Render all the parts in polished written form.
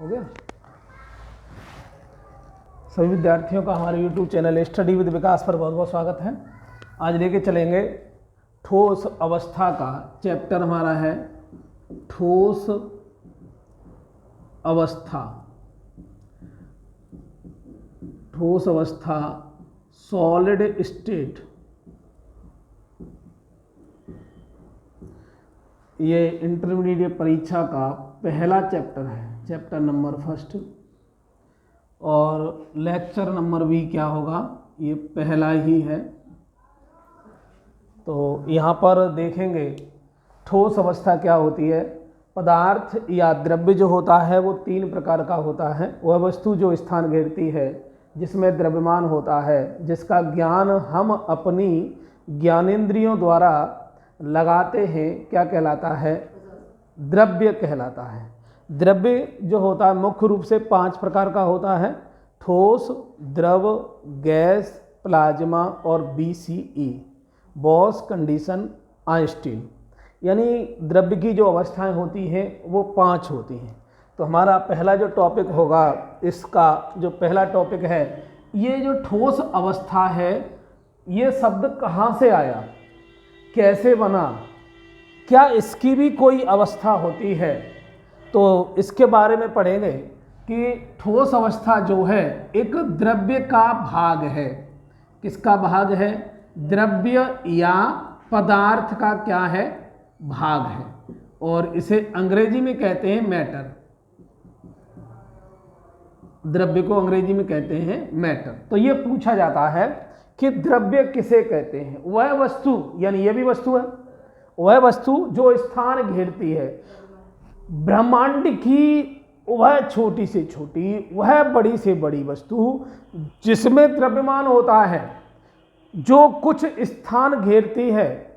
हो गया। सभी विद्यार्थियों का हमारे YouTube चैनल स्टडी विद विकास पर बहुत बहुत स्वागत है। आज लेके चलेंगे ठोस अवस्था का चैप्टर। हमारा है ठोस अवस्था। ठोस अवस्था सॉलिड स्टेट, ये इंटरमीडिएट परीक्षा का पहला चैप्टर है, चैप्टर नंबर फर्स्ट। और लेक्चर नंबर भी क्या होगा, ये पहला ही है। तो यहाँ पर देखेंगे ठोस अवस्था क्या होती है। पदार्थ या द्रव्य जो होता है वो तीन प्रकार का होता है। वह वस्तु जो स्थान घेरती है, जिसमें द्रव्यमान होता है, जिसका ज्ञान हम अपनी ज्ञानेंद्रियों द्वारा लगाते हैं, क्या कहलाता है, द्रव्य कहलाता है। द्रव्य जो होता है मुख्य रूप से 5 प्रकार का होता है: ठोस, द्रव, गैस, प्लाज्मा और BCE, बॉस कंडीशन आइंस्टीन। यानी द्रव्य की जो अवस्थाएं होती हैं वो 5 होती हैं। तो हमारा पहला जो टॉपिक होगा, इसका जो पहला टॉपिक है, ये जो ठोस अवस्था है, ये शब्द कहाँ से आया, कैसे बना, क्या इसकी भी कोई अवस्था होती है, तो इसके बारे में पढ़ेंगे कि ठोस अवस्था जो है एक द्रव्य का भाग है। किसका भाग है? द्रव्य या पदार्थ का क्या है, भाग है। और इसे अंग्रेजी में कहते हैं मैटर। द्रव्य को अंग्रेजी में कहते हैं मैटर। तो ये पूछा जाता है कि द्रव्य किसे कहते हैं? वह वस्तु, यानी ये भी वस्तु है, वह वस्तु जो स्थान घेरती है, ब्रह्मांड की वह छोटी से छोटी, वह बड़ी से बड़ी वस्तु जिसमें द्रव्यमान होता है, जो कुछ स्थान घेरती है,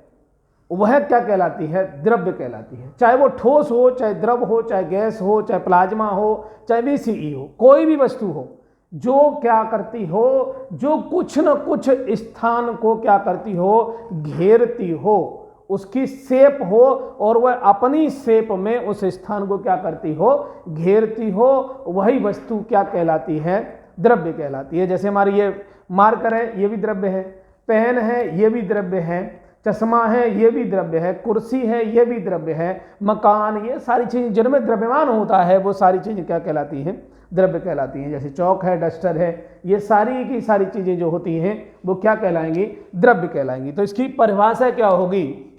वह क्या कहलाती है? द्रव्य कहलाती है। चाहे वो ठोस हो, चाहे द्रव हो, चाहे गैस हो, चाहे प्लाज्मा हो, चाहे BCE हो, कोई भी वस्तु हो जो क्या करती हो, जो कुछ न कुछ स्थान को क्या करती हो, घेरती हो, उसकी शेप हो, और वह अपनी शेप में उस स्थान को क्या करती हो, घेरती हो, वही वस्तु क्या कहलाती है? द्रव्य कहलाती है। जैसे हमारी ये मार्कर है, ये भी द्रव्य है। पेन है, ये भी द्रव्य है। चश्मा है, ये भी द्रव्य है। कुर्सी है, ये भी द्रव्य है। मकान, ये सारी चीज़ें जिनमें द्रव्यमान होता है, वो सारी चीज़ें क्या कहलाती हैं? द्रव्य कहलाती हैं। जैसे चौक है, डस्टर है, ये सारी की सारी चीज़ें जो होती हैं वो क्या कहलाएंगी? द्रव्य कहलाएंगी। तो इसकी परिभाषा क्या होगी?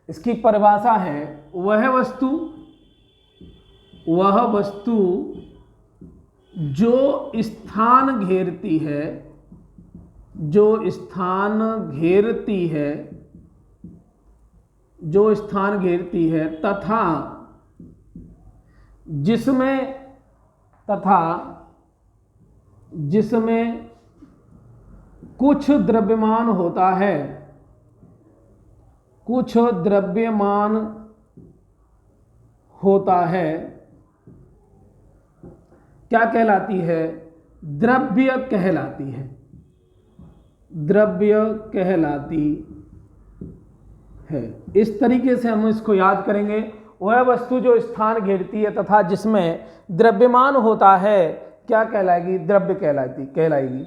इसकी परिभाषा है वह वस्तु जो स्थान घेरती है, जो स्थान घेरती है, जो स्थान घेरती है, तथा जिसमें कुछ द्रव्यमान होता है, कुछ द्रव्यमान होता है, क्या कहलाती है? द्रव्य कहलाती है। द्रव्य कहलाती है। इस तरीके से हम इसको याद करेंगे। वह वस्तु जो स्थान घेरती है तथा जिसमें द्रव्यमान होता है, क्या कहलाएगी? द्रव्य कहलाएगी।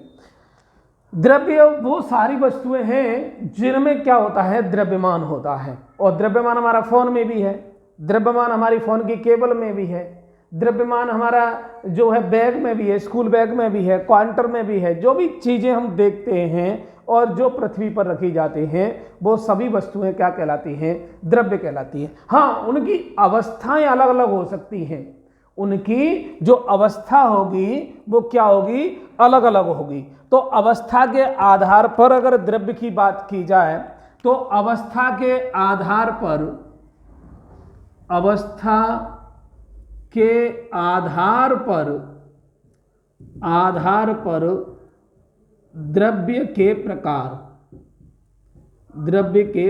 द्रव्य वो सारी वस्तुएं हैं जिनमें क्या होता है? द्रव्यमान होता है। और द्रव्यमान हमारा फोन में भी है, द्रव्यमान हमारी फोन की केबल में भी है, द्रव्यमान हमारा जो है बैग में भी है, स्कूल बैग में भी है, काउंटर में भी है। जो भी चीज़ें हम देखते हैं और जो पृथ्वी पर रखी जाती हैं, वो सभी वस्तुएं क्या कहलाती हैं? द्रव्य कहलाती हैं। हाँ, उनकी अवस्थाएं अलग अलग हो सकती हैं। उनकी जो अवस्था होगी वो क्या होगी? अलग अलग होगी। तो अवस्था के आधार पर अगर द्रव्य की बात की जाए, तो अवस्था के आधार पर द्रव्य के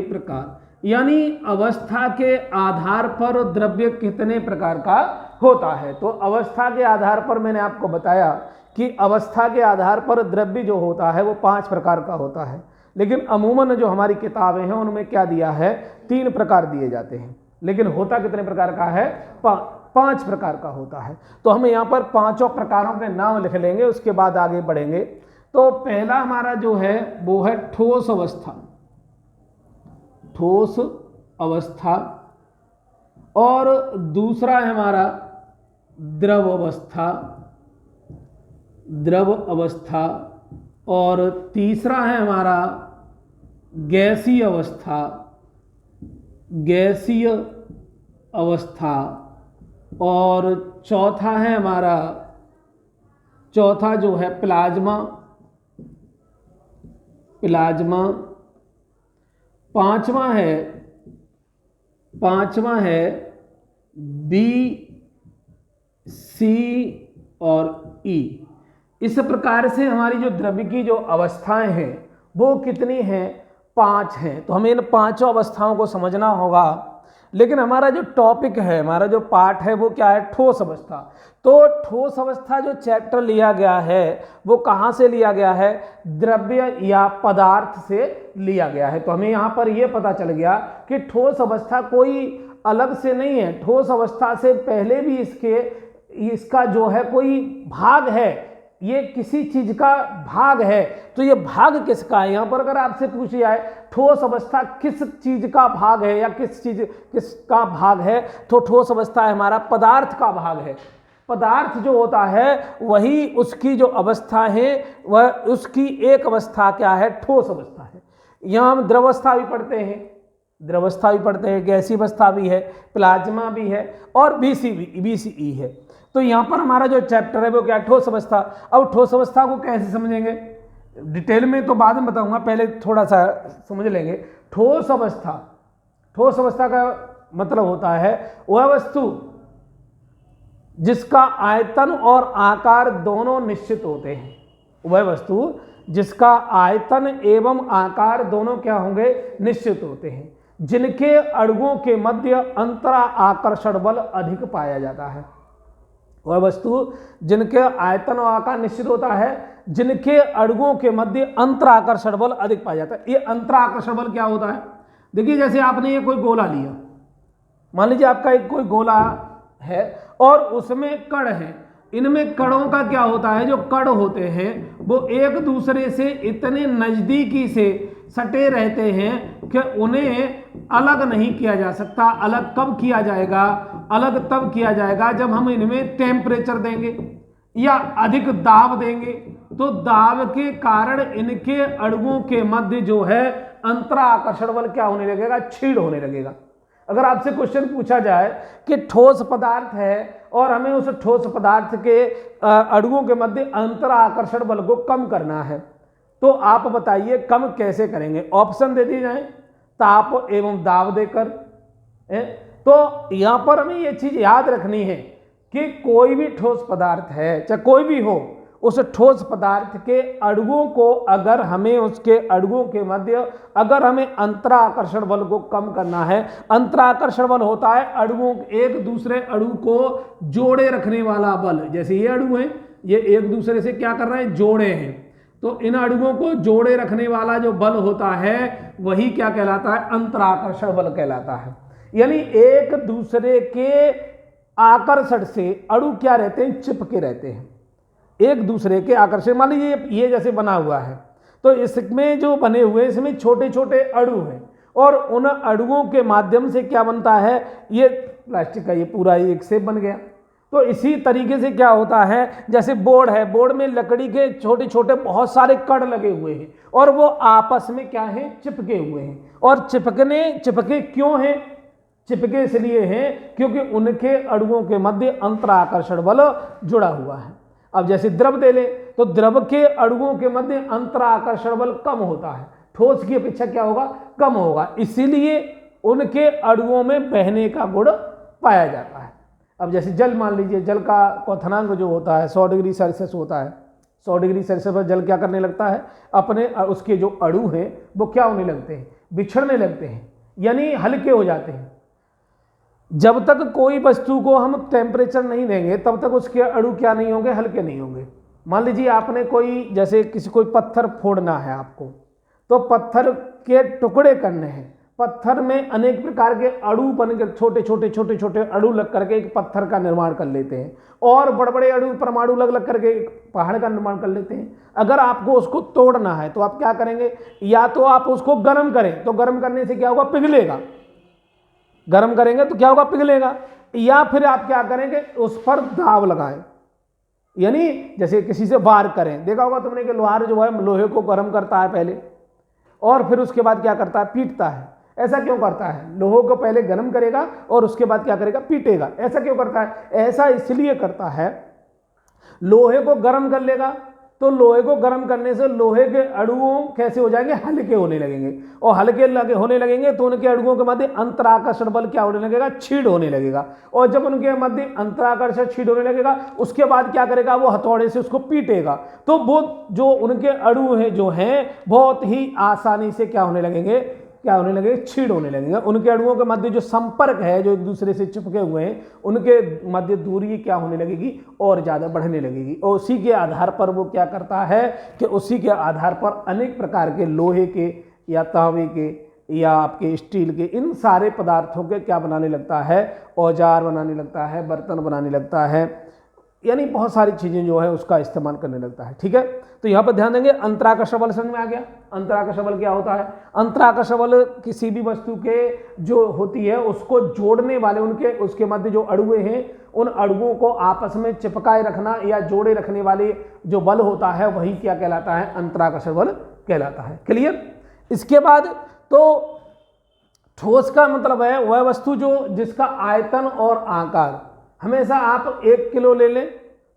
प्रकार, यानी अवस्था के आधार पर द्रव्य कितने प्रकार का होता है। तो अवस्था के आधार पर मैंने आपको बताया कि अवस्था के आधार पर द्रव्य जो होता है वो 5 प्रकार का होता है। लेकिन अमूमन जो हमारी किताबें हैं उनमें क्या दिया है? 3 प्रकार दिए जाते हैं। लेकिन होता कितने प्रकार का है? 5 प्रकार का होता है। तो हम यहाँ पर 5 प्रकारों के नाम लिख लेंगे, उसके बाद आगे बढ़ेंगे। तो पहला हमारा जो है वो है ठोस अवस्था, ठोस अवस्था, और दूसरा है हमारा द्रव अवस्था, द्रव अवस्था, और तीसरा है हमारा गैसीय अवस्था, गैसीय अवस्था, और चौथा है हमारा, चौथा जो है प्लाज्मा, प्लाज्मा, पांचवा है बी, सी और ई। इस प्रकार से हमारी जो द्रव्य की जो अवस्थाएं हैं वो कितनी हैं? 5 हैं। तो हमें इन 5 अवस्थाओं को समझना होगा। लेकिन हमारा जो टॉपिक है, हमारा जो पार्ट है वो क्या है? ठोस अवस्था। तो ठोस अवस्था जो चैप्टर लिया गया है वो कहाँ से लिया गया है? द्रव्य या पदार्थ से लिया गया है। तो हमें यहाँ पर ये पता चल गया कि ठोस अवस्था कोई अलग से नहीं है, ठोस अवस्था से पहले भी इसका जो है कोई भाग है, ये किसी चीज का भाग है। तो ये भाग किसका है? यहाँ पर अगर आपसे पूछी जाए ठोस अवस्था किस चीज का भाग है या किसका भाग है, तो ठोस अवस्था हमारा पदार्थ का भाग है। पदार्थ जो होता है वही उसकी जो अवस्था है वह उसकी एक अवस्था क्या है? ठोस अवस्था है। यहाँ हम द्रवस्था भी पढ़ते हैं, द्रवस्था भी पढ़ते हैं, गैसीय अवस्था भी है, प्लाज्मा भी है और बीसीई है। तो यहाँ पर हमारा जो चैप्टर है वो क्या? ठोस अवस्था। अब ठोस अवस्था को कैसे समझेंगे? डिटेल में तो बाद में बताऊंगा, पहले थोड़ा सा समझ लेंगे। ठोस अवस्था, ठोस अवस्था का मतलब होता है वह वस्तु जिसका आयतन और आकार दोनों निश्चित होते हैं। वह वस्तु जिसका आयतन एवं आकार दोनों क्या होंगे? निश्चित होते हैं, जिनके अणुओं के मध्य अंतरा आकर्षण बल अधिक पाया जाता है। वह वस्तु जिनके आयतन और आकार निश्चित होता है, जिनके अणुओं के मध्य अंतराकर्षण बल अधिक पाया जाता है। ये अंतराकर्षण बल क्या होता है? देखिए, जैसे आपने ये कोई गोला लिया, मान लीजिए आपका एक कोई गोला है और उसमें कण है। इनमें कणों का क्या होता है? जो कण होते हैं वो एक दूसरे से इतने नजदीकी से सटे रहते हैं कि उन्हें अलग नहीं किया जा सकता। अलग कब किया जाएगा? अलग तब किया जाएगा जब हम इनमें टेम्परेचर देंगे या अधिक दाब देंगे। तो दाब के कारण इनके अणुओं के मध्य जो है अंतराकर्षण बल क्या होने लगेगा? क्षीण होने लगेगा। अगर आपसे क्वेश्चन पूछा जाए कि ठोस पदार्थ है और हमें उस ठोस पदार्थ के अणुओं के मध्य अंतराकर्षण बल को कम करना है, तो आप बताइए कम कैसे करेंगे? ऑप्शन दे दिए जाए, ताप एवं दाब देकर। तो यहां पर हमें यह चीज याद रखनी है कि कोई भी ठोस पदार्थ है, चाहे कोई भी हो, उस ठोस पदार्थ के अणुओं को अगर हमें उसके अणुओं के मध्य अगर हमें अंतराकर्षण बल को कम करना है, अंतराकर्षण बल होता है अणुओं एक दूसरे अणु को जोड़े रखने वाला बल। जैसे ये अणु हैं, ये एक दूसरे से क्या कर रहे हैं? जोड़े हैं। तो इन अणुओं को जोड़े रखने वाला जो बल होता है वही क्या कहलाता है? अंतराकर्षण बल कहलाता है। यानी एक दूसरे के आकर्षण से अणु क्या रहते हैं? चिपके रहते हैं एक दूसरे के आकर्षण। मान लीजिए ये जैसे बना हुआ है, तो इसमें जो बने हुए इसमें छोटे छोटे अणु हैं और उन अणुओं के माध्यम से क्या बनता है? ये प्लास्टिक का ये पूरा एक शेप बन गया। तो इसी तरीके से क्या होता है? जैसे बोर्ड है, बोर्ड में लकड़ी के छोटे छोटे बहुत सारे कण लगे हुए हैं और वो आपस में क्या है? चिपके हुए हैं। और चिपके क्यों हैं? चिपके इसलिए हैं क्योंकि उनके अणुओं के मध्य अंतराकर्षण बल जुड़ा हुआ है। अब जैसे द्रव दे ले, तो द्रव के अणुओं के मध्य अंतराकर्षण बल कम होता है, ठोस की अपेक्षा क्या होगा? कम होगा। इसीलिए उनके अणुओं में बहने का गुण पाया जाता है। अब जैसे जल मान लीजिए, जल का क्वथनांक जो होता है 100 डिग्री सेल्सियस होता है। 100 डिग्री सेल्सियस पर जल क्या करने लगता है? अपने उसके जो अणु हैं वो क्या होने लगते हैं? बिछड़ने लगते हैं, यानी हल्के हो जाते हैं। जब तक कोई वस्तु को हम टेम्परेचर नहीं देंगे तब तक उसके अणु क्या नहीं होंगे? हल्के नहीं होंगे। मान लीजिए आपने कोई जैसे कोई पत्थर फोड़ना है आपको, तो पत्थर के टुकड़े करने हैं, पत्थर में अनेक प्रकार के अणु बनकर छोटे छोटे छोटे छोटे अणु लग करके एक पत्थर का निर्माण कर लेते हैं, और बड़े बड़े अणु परमाणु लग लग करके एक पहाड़ का निर्माण कर लेते हैं। अगर आपको उसको तोड़ना है तो आप क्या करेंगे, या तो आप उसको गर्म करें, तो गर्म करने से क्या होगा, पिघलेगा, गर्म करेंगे तो क्या होगा, पिघलेगा। या फिर आप क्या करेंगे, उस पर दाव लगाएं, यानी जैसे किसी से वार करें। देखा होगा तुमने कि लोहार जो है लोहे को गर्म करता है पहले, और फिर उसके बाद क्या करता है, पीटता है। ऐसा क्यों करता है, लोहों को पहले गर्म करेगा और उसके बाद क्या करेगा, पीटेगा। ऐसा क्यों करता है, ऐसा इसलिए करता है, लोहे को गर्म कर लेगा तो लोहे को गर्म करने से लोहे के अणुओं कैसे हो जाएंगे, हल्के होने लगेंगे, और हल्के होने लगेंगे तो उनके अणुओं के मध्य अंतराकर्षण बल क्या होने लगेगा, छीड़ होने लगेगा। और जब उनके मध्य अंतराकर्षण छीड़ होने लगेगा, उसके बाद क्या करेगा, वो हथौड़े से उसको पीटेगा, तो वो जो उनके अणु हैं जो हैं बहुत ही आसानी से क्या होने लगेंगे, क्या होने लगेंगे, छीड़ होने लगेंगे। उनके अणुओं के मध्य जो संपर्क है, जो एक दूसरे से चिपके हुए हैं, उनके मध्य दूरी क्या होने लगेगी, और ज़्यादा बढ़ने लगेगी। और उसी के आधार पर वो क्या करता है कि उसी के आधार पर अनेक प्रकार के लोहे के या तांबे के या आपके स्टील के, इन सारे पदार्थों के क्या बनाने लगता है, औजार बनाने लगता है, बर्तन बनाने लगता है, यानी बहुत सारी चीज़ें जो है उसका इस्तेमाल करने लगता है। ठीक है, तो यहाँ पर ध्यान देंगे, अंतराकर्षण बल समझ में आ गया। अंतराकर्षण बल क्या होता है, अंतराकर्षण बल किसी भी वस्तु के जो होती है उसको जोड़ने वाले, उनके उसके मध्य जो अणुए हैं, उन अणुओं को आपस में चिपकाए रखना या जोड़े रखने वाले जो बल होता है वही क्या कहलाता है, अंतराकर्षण बल कहलाता है। क्लियर। इसके बाद तो ठोस का मतलब है वह वस्तु जो जिसका आयतन और आकार, हमेशा आप 1 किलो ले लें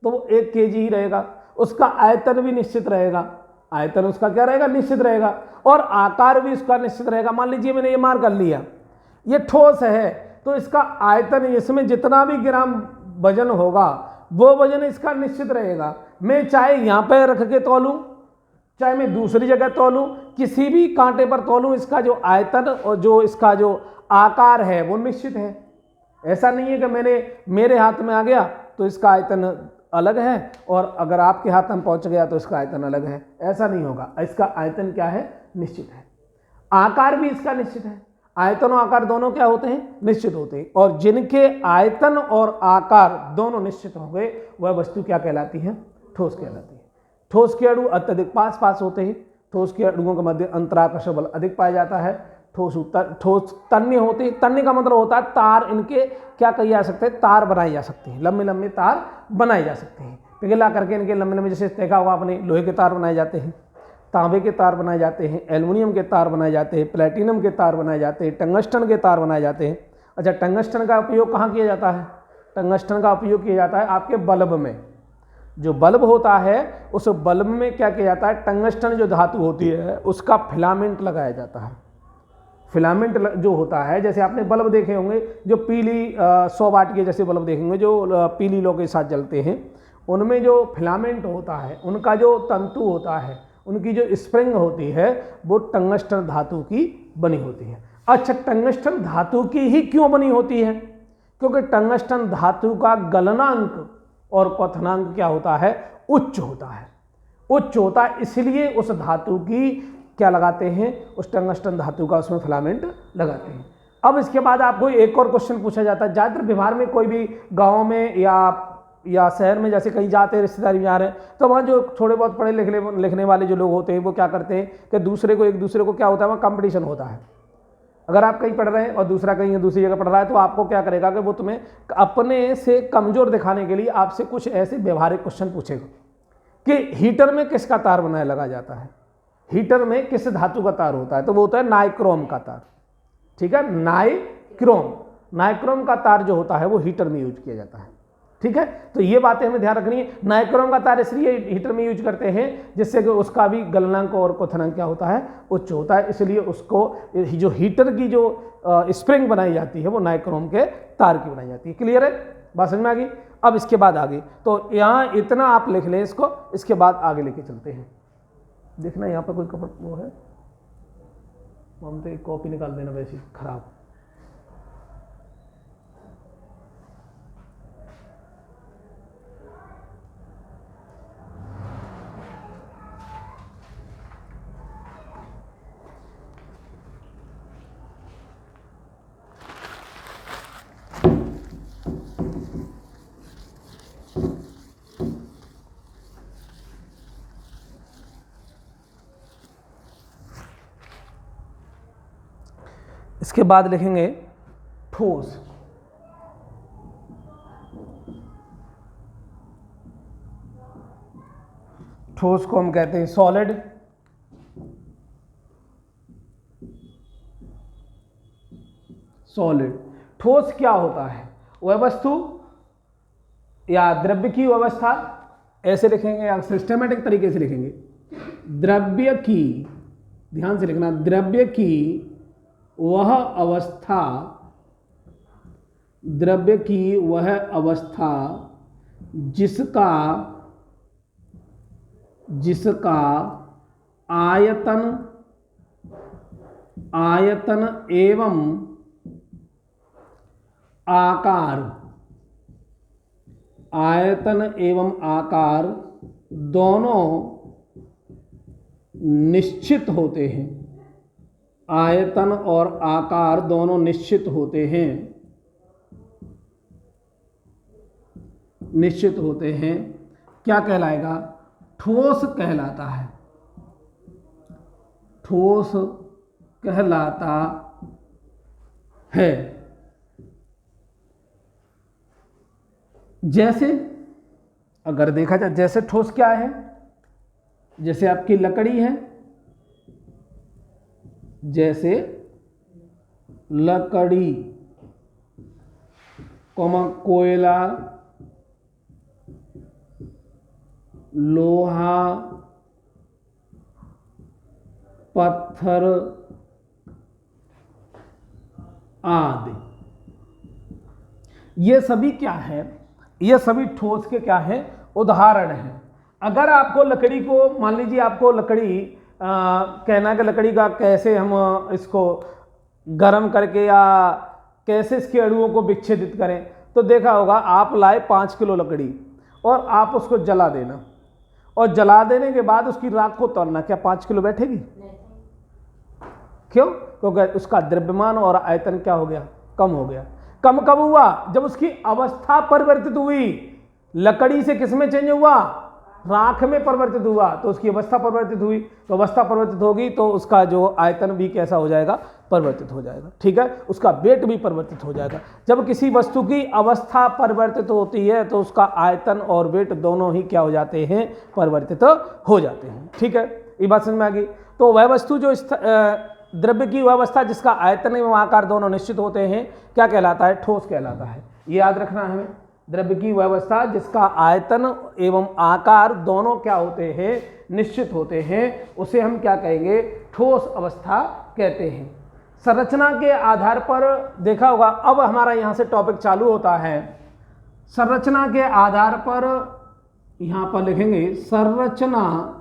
तो वो 1 केजी ही रहेगा, उसका आयतन भी निश्चित रहेगा, आयतन उसका क्या रहेगा, निश्चित रहेगा, और आकार भी उसका निश्चित रहेगा। मान लीजिए मैंने ये मार कर लिया, ये ठोस है, तो इसका आयतन, इसमें जितना भी ग्राम वजन होगा वो वजन इसका निश्चित रहेगा। मैं चाहे यहाँ पे रख के तौलूं, चाहे मैं दूसरी जगह तौलूं, किसी भी कांटे पर तौलूं, इसका जो आयतन और जो इसका जो आकार है वो निश्चित है। ऐसा नहीं है कि मेरे हाथ में आ गया तो इसका आयतन अलग है, और अगर आपके हाथ में पहुंच गया तो इसका आयतन अलग है, ऐसा नहीं होगा। इसका आयतन क्या है, निश्चित है। आकार भी इसका निश्चित है, आयतन और आकार दोनों क्या होते हैं, निश्चित होते हैं। और जिनके आयतन और आकार दोनों निश्चित हो गए वह वस्तु क्या कहलाती है, ठोस कहलाती है। ठोस के अणु अत्यधिक पास पास होते हैं, ठोस के अणुओं के मध्य अंतराकर्षण बल अधिक पाया जाता है। ठोस तन्य होते हैं, तन्य का मतलब होता है तार, इनके क्या कही जा सकते हैं, तार बनाई जा सकती है, लंबे लंबे तार बनाए जा सकते हैं, पिघला करके इनके लंबे लंबे, जैसे देखा होगा आपने, लोहे के तार बनाए जाते हैं, तांबे के तार बनाए जाते हैं, एल्युमिनियम के तार बनाए जाते हैं, प्लेटिनम के तार बनाए जाते हैं, टंगस्टन के तार बनाए जाते हैं। अच्छा, टंगस्टन का उपयोग कहाँ किया जाता है, टंगस्टन का उपयोग किया जाता है आपके बल्ब में। जो बल्ब होता है उस बल्ब में क्या किया जाता है, टंगस्टन जो धातु होती है उसका फिलामेंट लगाया जाता है। फिलामेंट जो होता है, जैसे आपने बल्ब देखे होंगे जो पीली 100 वाट के जैसे बल्ब देखेंगे जो पीली लौ के साथ जलते हैं, उनमें जो फिलामेंट होता है, उनका जो तंतु होता है, उनकी जो स्प्रिंग होती है वो टंगस्टन धातु की बनी होती है। अच्छा, टंगस्टन धातु की ही क्यों बनी होती है, क्योंकि टंगस्टन धातु का गलनांक और क्वथनांक क्या होता है, उच्च होता है, उच्च होता है, इसलिए उस धातु की क्या लगाते हैं, उस टंगस्टन धातु का उसमें फिलामेंट लगाते हैं। अब इसके बाद आपको एक और क्वेश्चन पूछा जाता है, ज़्यादातर व्यवहार में कोई भी गाँव में या शहर में जैसे कहीं जाते हैं, रिश्तेदारी में जा रहे हैं, तो वहाँ जो थोड़े बहुत पढ़े लिखने वाले जो लोग होते हैं वो क्या करते हैं कि एक दूसरे को क्या होता है, वहाँ कंपटीशन होता है। अगर आप कहीं पढ़ रहे हैं और दूसरा कहीं दूसरी जगह पढ़ रहा है तो आपको क्या करेगा कि वो तुम्हें अपने से कमज़ोर दिखाने के लिए आपसे कुछ ऐसे व्यवहारिक क्वेश्चन पूछेगा कि हीटर में किसका तार बनाया लगा जाता है, हीटर में किस धातु का तार होता है, तो वो होता है नाइक्रोम का तार। ठीक है, नाइक्रोम का तार जो होता है वो हीटर में यूज किया जाता है। ठीक है, तो ये बातें हमें ध्यान रखनी है। नाइक्रोम का तार इसलिए हीटर में यूज करते हैं जिससे कि उसका भी गलनांक और क्वथनांक क्या होता है, उच्च होता है, इसलिए उसको जो हीटर की जो स्प्रिंग बनाई जाती है वो नाइक्रोम के तार की बनाई जाती है। क्लियर है, बात समझ में आ गई। अब इसके बाद आगे, तो यहाँ इतना आप लिख लें इसको, इसके बाद आगे लेके चलते हैं। देखना यहाँ पर कोई कपड़ा वो है, हम तो एक कॉपी निकाल देना वैसे खराब। इसके बाद लिखेंगे ठोस। ठोस को हम कहते हैं सॉलिड। सॉलिड। ठोस क्या होता है? वह वस्तु या द्रव्य की अवस्था, ऐसे लिखेंगे या सिस्टमेटिक तरीके से लिखेंगे, द्रव्य की, ध्यान से लिखना, द्रव्य की वह अवस्था, द्रव्य की वह अवस्था जिसका आयतन एवं आकार दोनों निश्चित होते हैं। आयतन और आकार दोनों निश्चित होते हैं, निश्चित होते हैं, क्या कहलाएगा? ठोस कहलाता है। ठोस कहलाता है। जैसे अगर देखा जाए, जैसे ठोस क्या है? जैसे आपकी लकड़ी है, जैसे लकड़ी, कोयला, लोहा, पत्थर आदि, ये सभी क्या है? ये सभी ठोस के क्या है? उदाहरण हैं। अगर आपको लकड़ी को, मान लीजिए आपको लकड़ी कहना है कि लकड़ी का कैसे हम इसको गर्म करके या कैसे इसके अणुओं को विच्छेदित करें, तो देखा होगा आप लाए 5 किलो लकड़ी और आप उसको जला देना, और जला देने के बाद उसकी राख को तोड़ना, क्या 5 किलो बैठेगी? क्यों? क्योंकि उसका द्रव्यमान और आयतन क्या हो गया? कम हो गया। कम कब हुआ? जब उसकी अवस्था परिवर्तित हुई। लकड़ी से किस में चेंज हुआ? राख में परिवर्तित हुआ, तो उसकी अवस्था परिवर्तित हुई। तो अवस्था परिवर्तित होगी तो उसका जो आयतन भी कैसा हो जाएगा? परिवर्तित हो जाएगा। ठीक है, उसका वेट भी परिवर्तित हो जाएगा। जब किसी वस्तु की अवस्था परिवर्तित होती है तो उसका आयतन और वेट दोनों ही क्या हो जाते हैं? परिवर्तित हो जाते हैं। ठीक है, ये बात समझ में आ गई। तो वह वस्तु जो द्रव्य की वह अवस्था जिसका आयतन एवं आकार दोनों निश्चित होते हैं, क्या कहलाता है? ठोस कहलाता है। ये याद रखना है हमें। द्रव्य की वह अवस्था जिसका आयतन एवं आकार दोनों क्या होते हैं? निश्चित होते हैं, उसे हम क्या कहेंगे? ठोस अवस्था कहते हैं। संरचना के आधार पर देखा होगा, अब हमारा यहाँ से टॉपिक चालू होता है। संरचना के आधार पर यहाँ पर लिखेंगे, संरचना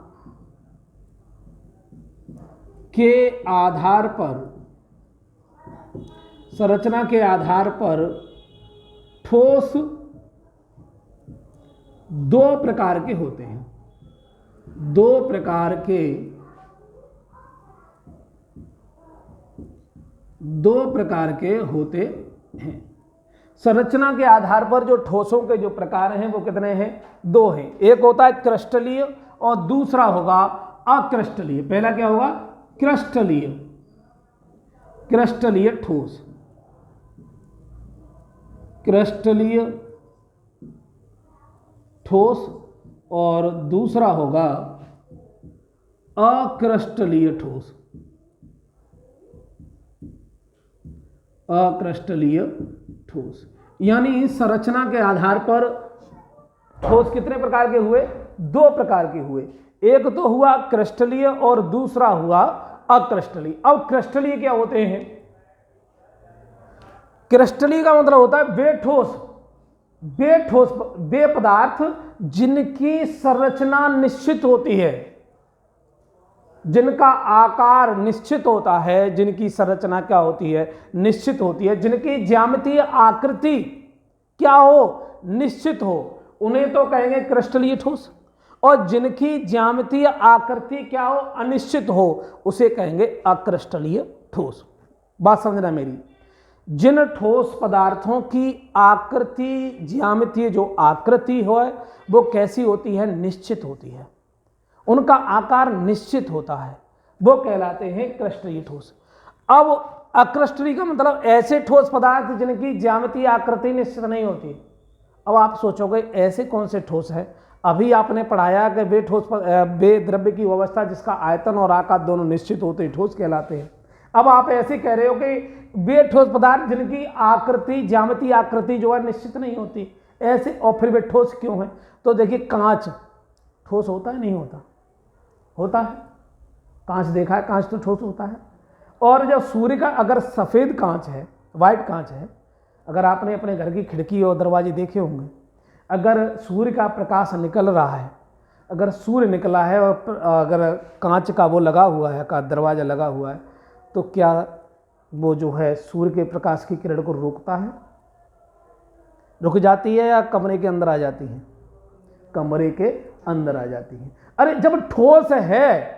के आधार पर, संरचना के आधार पर ठोस दो प्रकार के होते हैं। दो प्रकार के होते हैं। संरचना के आधार पर जो ठोसों के जो प्रकार हैं वो कितने हैं? 2 हैं। एक होता है क्रिस्टलीय और दूसरा होगा अक्रिस्टलीय। पहला क्या होगा? क्रिस्टलीय। क्रिस्टलीय ठोस, क्रिस्टलीय ठोस, और दूसरा होगा अक्रिस्टलीय ठोस। अक्रिस्टलीय ठोस यानी संरचना के आधार पर ठोस कितने प्रकार के हुए? 2 प्रकार के हुए। एक तो हुआ क्रिस्टलीय और दूसरा हुआ अक्रिस्टलीय। अब क्रिस्टलीय क्या होते हैं? क्रिस्टलीय का मतलब होता है वे ठोस, वे पदार्थ जिनकी संरचना निश्चित होती है, जिनका आकार निश्चित होता है, जिनकी संरचना क्या होती है? निश्चित होती है, जिनकी ज्यामितीय आकृति क्या हो? निश्चित हो, उन्हें तो कहेंगे क्रिस्टलीय ठोस। और जिनकी ज्यामितीय आकृति क्या हो? अनिश्चित हो, उसे कहेंगे अक्रिस्टलीय ठोस। बात समझना मेरी। जिन ठोस पदार्थों की आकृति, ज्यामितीय जो आकृति हो वो कैसी होती है? निश्चित होती है, उनका आकार निश्चित होता है, वो कहलाते हैं क्रिस्टलीय ठोस। अब अक्रिस्टलीय का मतलब ऐसे ठोस पदार्थ जिनकी ज्यामितीय आकृति निश्चित नहीं होती। अब आप सोचोगे ऐसे कौन से ठोस है? अभी आपने पढ़ाया कि वे द्रव्य की अवस्था जिसका आयतन और आकार दोनों निश्चित होते हैं ठोस कहलाते हैं। अब आप ऐसे कह रहे हो कि वे ठोस पदार्थ जिनकी आकृति ज्यामितीय आकृति जो है निश्चित नहीं होती, ऐसे और फिर वे ठोस क्यों है? तो देखिए कांच ठोस होता है नहीं होता? होता है। कांच देखा है, कांच तो ठोस होता है। और जब सूर्य का अगर सफ़ेद कांच है, वाइट कांच है, अगर आपने अपने घर की खिड़की और दरवाजे देखे होंगे, अगर सूर्य का प्रकाश निकल रहा है, अगर सूर्य निकला है और अगर कांच का वो लगा हुआ है, का दरवाज़ा लगा हुआ है, तो क्या वो जो है सूर्य के प्रकाश की किरण को रोकता है? रुक जाती है या कमरे के अंदर आ जाती है? कमरे के अंदर आ जाती है। अरे जब ठोस है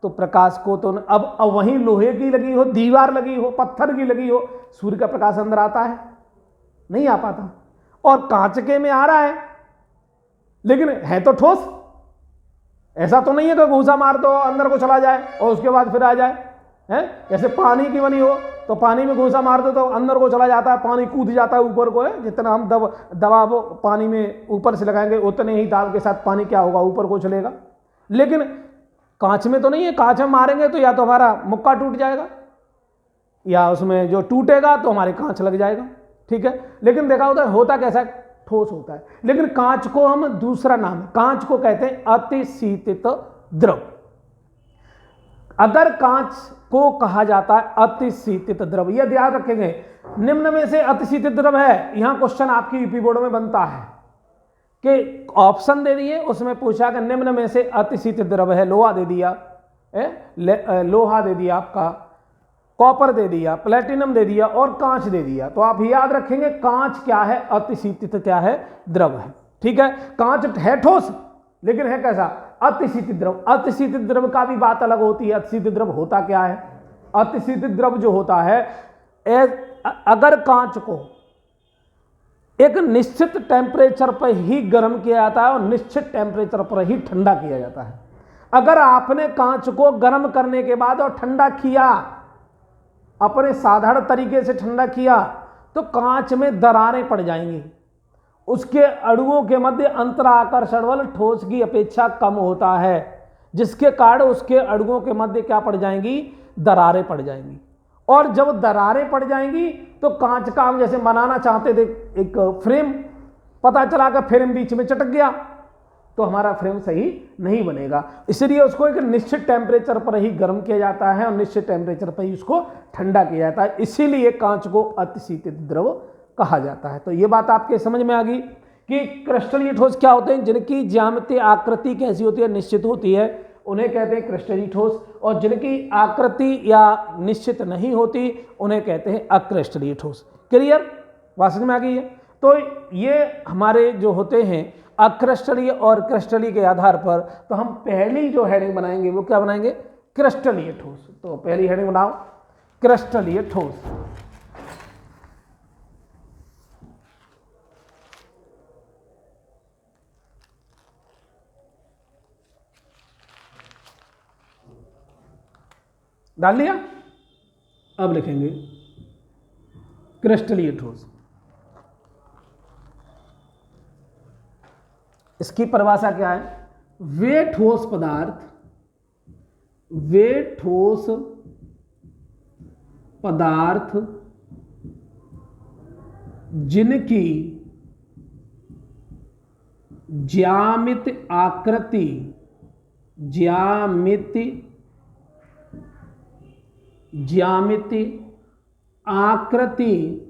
तो प्रकाश को तो अब वहीं लोहे की लगी हो, दीवार लगी हो, पत्थर की लगी हो, सूर्य का प्रकाश अंदर आता है? नहीं आ पाता। और कांच के में आ रहा है, लेकिन है तो ठोस। ऐसा तो नहीं है कि घूसा मार दो अंदर को चला जाए और उसके बाद फिर आ जाए, है? जैसे पानी की बनी हो तो पानी में घूसा मार दो तो अंदर को चला जाता है, पानी कूद जाता है ऊपर को, है? जितना हम दबाव पानी में ऊपर से लगाएंगे उतने ही दाब के साथ पानी क्या होगा, ऊपर को चलेगा। लेकिन कांच में तो नहीं है। कांच में मारेंगे तो या तो हमारा मुक्का टूट जाएगा या उसमें जो टूटेगा तो हमारे कांच लग जाएगा, ठीक है। लेकिन देखा होता कैसा है? ठोस होता है। लेकिन कांच को हम दूसरा नाम है, कांच को कहते हैं अतिशीतित द्रव। अगर कांच को कहा जाता है अतिशीतित द्रव, यह ध्यान रखेंगे, निम्न में से अतिशीतित द्रव है। यहां क्वेश्चन आपकी यूपी बोर्ड में बनता है कि ऑप्शन दे दिए, उसमें पूछा कि निम्न में से अतिशीतित द्रव है। लोहा दे दिया, लोहा दे दिया, आपका कॉपर दे दिया, प्लेटिनम दे दिया और कांच दे दिया। तो आप याद रखेंगे कांच क्या है, अतिशीतित क्या है, द्रव है, ठीक है। कांच है ठोस, लेकिन है कैसा, अतिशीतित द्रव। अतिशीतित द्रव का भी बात अलग होती है। अतिशीतित द्रव होता क्या है? अतिशीतित द्रव जो होता है, अगर कांच को एक निश्चित टेम्परेचर पर ही गर्म किया जाता है और निश्चित टेम्परेचर पर ही ठंडा किया जाता है। अगर आपने कांच को गर्म करने के बाद और ठंडा किया, अपने साधारण तरीके से ठंडा किया, तो कांच में दरारें पड़ जाएंगी। उसके अणुओं के मध्य अंतराकर्षण बल ठोस की अपेक्षा कम होता है, जिसके कारण उसके अणुओं के मध्य क्या पड़ जाएंगी, दरारें पड़ जाएंगी। और जब दरारें पड़ जाएंगी तो कांच का हम जैसे बनाना चाहते थे एक फ्रेम, पता चला कि फ्रेम बीच में चटक गया, तो हमारा फ्रेम सही नहीं बनेगा। इसलिए उसको एक निश्चित टेम्परेचर पर ही गर्म किया जाता है और निश्चित टेम्परेचर पर ही उसको ठंडा किया जाता है। इसीलिए कांच को अतिशीतित द्रव कहा जाता है। तो ये बात आपके समझ में आ गई कि क्रिस्टलीय ठोस क्या होते हैं, जिनकी ज्यामितीय आकृति कैसी होती है, निश्चित होती है, उन्हें कहते हैं क्रिस्टलीय ठोस। और जिनकी आकृति या निश्चित नहीं होती उन्हें कहते हैं अक्रिस्टलीय ठोस। क्लियर, बात समझ में आ गई है? तो ये हमारे जो होते हैं अक्रिस्टलीय और क्रिस्टलीय के आधार पर, तो हम पहली जो हेडिंग बनाएंगे वो क्या बनाएंगे, क्रिस्टलीय ठोस। तो पहली हेडिंग बनाओ क्रिस्टलीय ठोस। डाल लिया? अब लिखेंगे क्रिस्टलीय ठोस। इसकी परिभाषा क्या है? वे ठोस पदार्थ, वे ठोस पदार्थ जिनकी ज्यामिति आकृति, ज्यामिति आकृति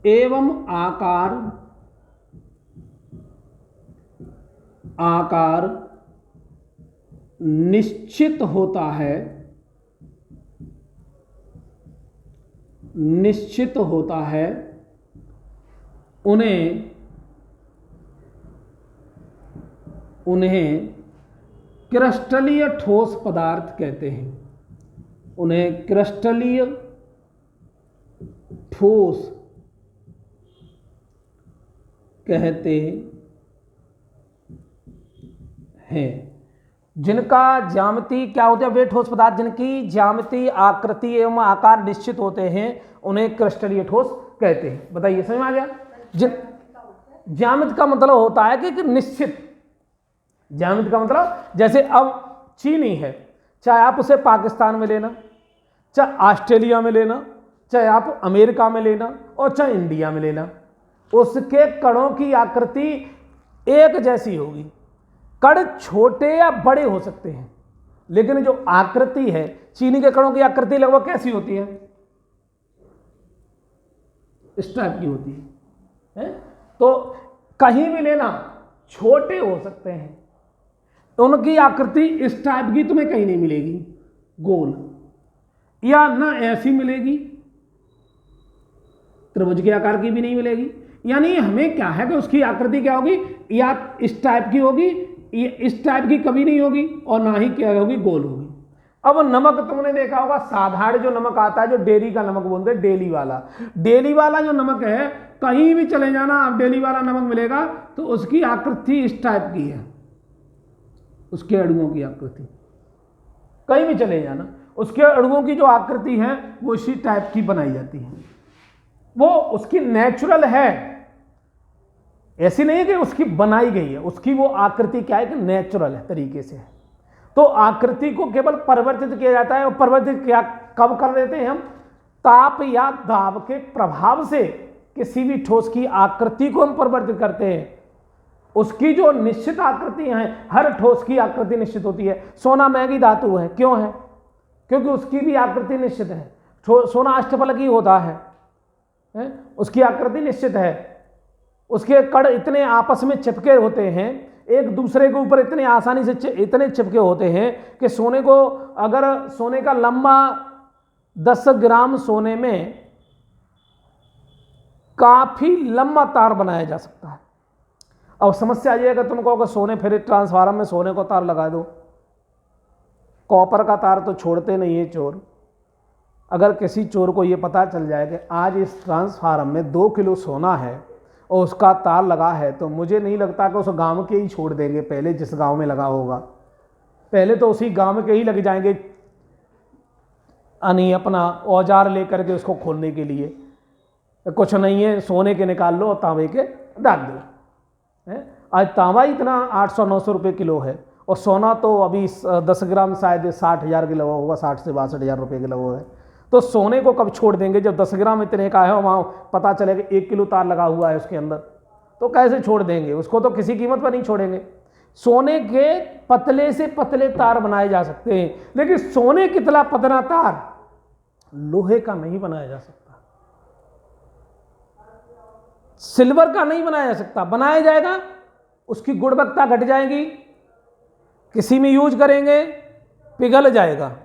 एवं आकार निश्चित होता है, उन्हें क्रिस्टलीय ठोस पदार्थ कहते हैं। उन्हें क्रिस्टलीय ठोस कहते हैं। जिनका ज्यामिति क्या होता है, वे ठोस पदार्थ जिनकी ज्यामिति आकृति एवं आकार निश्चित होते हैं उन्हें क्रिस्टलीय ठोस कहते हैं। बताइए समझ में आ गया। ज्यामिति का मतलब होता है कि निश्चित, ज्यामिति का मतलब जैसे अब चीनी है, चाहे आप उसे पाकिस्तान में लेना, चाहे ऑस्ट्रेलिया में लेना, चाहे आप अमेरिका में लेना और चाहे इंडिया में लेना, उसके कणों की आकृति एक जैसी होगी। कण छोटे या बड़े हो सकते हैं, लेकिन जो आकृति है चीनी के कणों की आकृति लगभग कैसी होती है, इस टाइप की होती है। तो कहीं भी लेना छोटे हो सकते हैं, तो उनकी आकृति इस टाइप की तुम्हें कहीं नहीं मिलेगी, गोल, या ना ऐसी मिलेगी, त्रिभुज के आकार की भी नहीं मिलेगी। यानी हमें क्या है कि उसकी आकृति क्या होगी, या इस टाइप की होगी, इस टाइप की कभी नहीं होगी, और ना ही क्या होगी, गोल होगी। अब नमक तुमने देखा होगा, साधारण जो नमक आता है, जो डेली का नमक बोलते हैं, डेली वाला जो नमक है, कहीं भी चले जाना आप डेली वाला नमक मिलेगा तो उसकी आकृति इस टाइप की है, उसके अणुओं की आकृति, कहीं भी चले जाना उसके अणुओं की जो आकृति है वो इसी टाइप की बनाई जाती है। वो उसकी नेचुरल है, ऐसी नहीं है कि उसकी बनाई गई है, उसकी वो आकृति क्या है कि नेचुरल है तरीके से है। तो आकृति को केवल परिवर्तित किया जाता है, और परिवर्तित क्या कब कर देते हैं हम, ताप या दाब के प्रभाव से किसी भी ठोस की आकृति को हम परिवर्तित करते हैं। उसकी जो निश्चित आकृति है, हर ठोस की आकृति निश्चित होती है। सोना महंगी धातु है, क्यों है, क्योंकि उसकी भी आकृति निश्चित है। सोना अष्टफलकी होता है, उसकी आकृति निश्चित है, उसके कण इतने आपस में चिपके होते हैं, एक दूसरे के ऊपर इतने आसानी से इतने चिपके होते हैं कि सोने को, अगर सोने का लंबा 10 ग्राम सोने में काफी लंबा तार बनाया जा सकता है। अब समस्या आ जाएगा तुमको, अगर सोने फिर ट्रांसफार्मर में सोने को तार लगा दो, कॉपर का तार तो छोड़ते नहीं है चोर। अगर किसी चोर को ये पता चल जाए कि आज इस ट्रांसफार्मर में 2 किलो सोना है और उसका तार लगा है, तो मुझे नहीं लगता कि उस गांव के ही छोड़ देंगे, पहले जिस गांव में लगा होगा पहले तो उसी गांव के ही लग जाएंगे, यानी अपना औजार लेकर के उसको खोलने के लिए। कुछ नहीं है, सोने के निकाल लो और तांबे के डाल दो। आज तांबा इतना 800-900 रुपये किलो है, और सोना तो अभी 10 ग्राम शायद 60,000 के लगा होगा, 60 से 62,000 रुपये के लगा है। तो सोने को कब छोड़ देंगे, जब 10 ग्राम इतने का है और वहाँ पता चलेगा 1 किलो तार लगा हुआ है उसके अंदर, तो कैसे छोड़ देंगे उसको, तो किसी कीमत पर नहीं छोड़ेंगे। सोने के पतले से पतले तार बनाए जा सकते हैं, लेकिन सोने कितना पतला तार लोहे का नहीं बनाया जा सकता, सिल्वर का नहीं बनाया जा सकता। बनाया जाएगा उसकी गुणवत्ता घट जाएगी, किसी में यूज करेंगे पिघल जाएगा,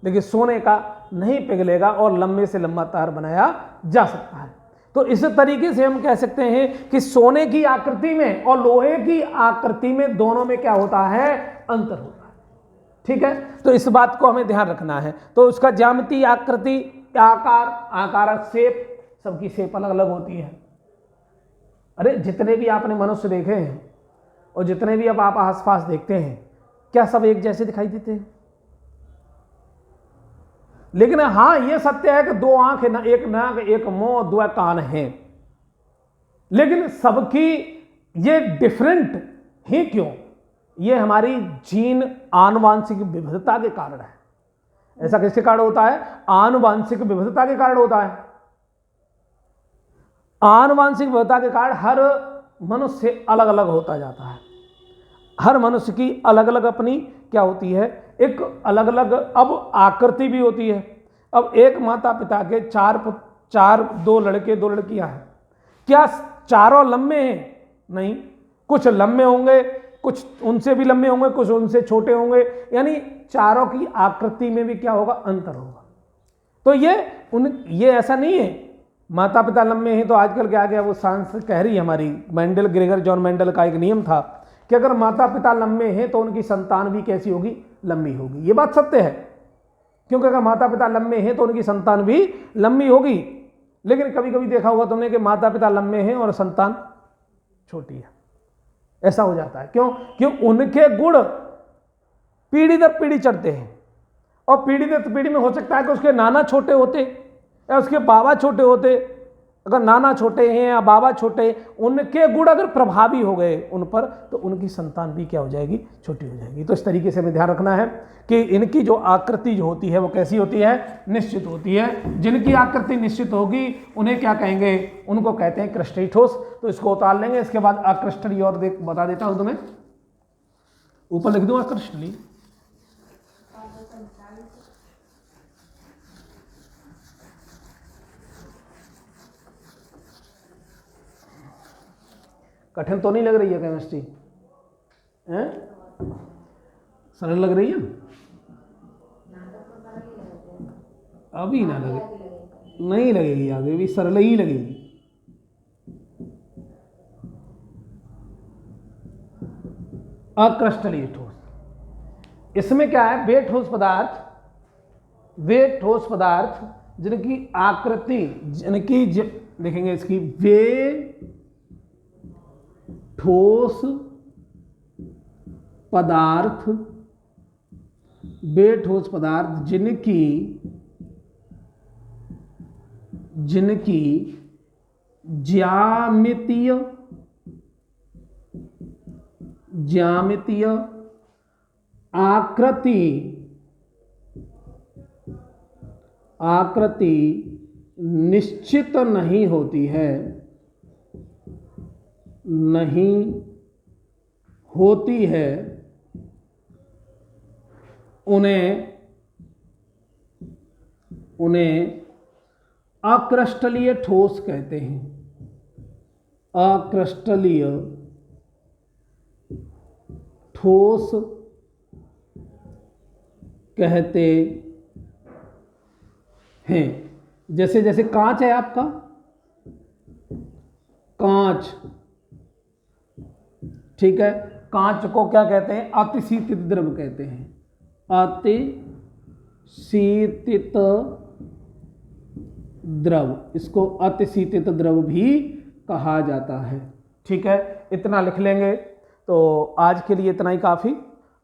लेकिन सोने का नहीं पिघलेगा और लंबे से लंबा तार बनाया जा सकता है। तो इस तरीके से हम कह सकते हैं कि सोने की आकृति में और लोहे की आकृति में दोनों में क्या होता है, अंतर होता है। ठीक है, तो इस बात को हमें ध्यान रखना है। तो उसका ज्यामिति, आकृति, आकार, शेप, सबकी शेप अलग अलग होती है। अरे जितने भी आपने मनुष्य देखे हैं और जितने भी अब आप आसपास देखते हैं, क्या सब एक जैसे दिखाई देते हैं? लेकिन हाँ ये सत्य है कि 2 आंख है, एक नाक, एक मुंह, 2 कान हैं, लेकिन सबकी ये डिफरेंट ही क्यों? ये हमारी जीन आनुवांशिक विविधता के कारण है। ऐसा किसके कारण होता है? आनुवांशिक विविधता के कारण होता है। आनुवांशिक विविधता के कारण हर मनुष्य अलग अलग होता जाता है। हर मनुष्य की अलग अलग अपनी क्या होती है, एक अलग अलग अब आकृति भी होती है। अब एक माता पिता के 2 लड़के 2 लड़कियां हैं, क्या चारों लंबे हैं? नहीं, कुछ लंबे होंगे, कुछ उनसे भी लंबे होंगे, कुछ उनसे छोटे होंगे, यानी चारों की आकृति में भी क्या होगा, अंतर होगा। तो ये ऐसा नहीं है माता पिता लंबे हैं तो आजकल क्या गया, वो साइंस कह रही है हमारी, ग्रेगर जॉन मेंडल का एक नियम था कि अगर माता पिता लंबे हैं तो उनकी संतान भी कैसी होगी, लंबी होगी। ये बात सत्य है, क्योंकि अगर माता पिता लंबे हैं तो उनकी संतान भी लंबी होगी। लेकिन कभी कभी देखा होगा तुमने कि माता पिता लंबे हैं और संतान छोटी है, ऐसा हो जाता है। क्यों? क्यों? उनके गुण पीढ़ी दर पीढ़ी चढ़ते हैं, और पीढ़ी दर पीढ़ी में हो सकता है कि उसके नाना छोटे होते या उसके बाबा छोटे होते। अगर नाना छोटे हैं या बाबा छोटे, उनके गुण अगर प्रभावी हो गए उन पर, तो उनकी संतान भी क्या हो जाएगी, छोटी हो जाएगी। तो इस तरीके से हमें ध्यान रखना है कि इनकी जो आकृति जो होती है वो कैसी होती है, निश्चित होती है। जिनकी आकृति निश्चित होगी उन्हें क्या कहेंगे, उनको कहते हैं क्रस्टेलियोस। तो इसको उतार लेंगे, इसके बाद अक्रस्टली और बता देता हूं तुम्हें, ऊपर लिख दूंगा अक्रस्टली। कठिन तो नहीं लग रही है केमिस्ट्री, सरल लग रही है? अभी ना लगे, नहीं लगेगी, आगे भी सरल ही लगेगी। अक्रस्टलीय ठोस, इसमें क्या है, वे ठोस पदार्थ, वे ठोस पदार्थ जिनकी आकृति, जिनकी देखेंगे इसकी, वे ठोस पदार्थ, वे ठोस पदार्थ जिनकी ज्यामितीय आकृति निश्चित नहीं होती है, नहीं होती है, उन्हें अक्रस्टलीय ठोस कहते हैं। अक्रस्टलीय ठोस कहते हैं। जैसे जैसे कांच है आपका, कांच, ठीक है, कांच को क्या कहते हैं, अतिशीतित द्रव कहते हैं, अतिशीतित द्रव, इसको अतिशीतित द्रव भी कहा जाता है। ठीक है, इतना लिख लेंगे। तो आज के लिए इतना ही काफ़ी,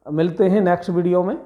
मिलते हैं नेक्स्ट वीडियो में।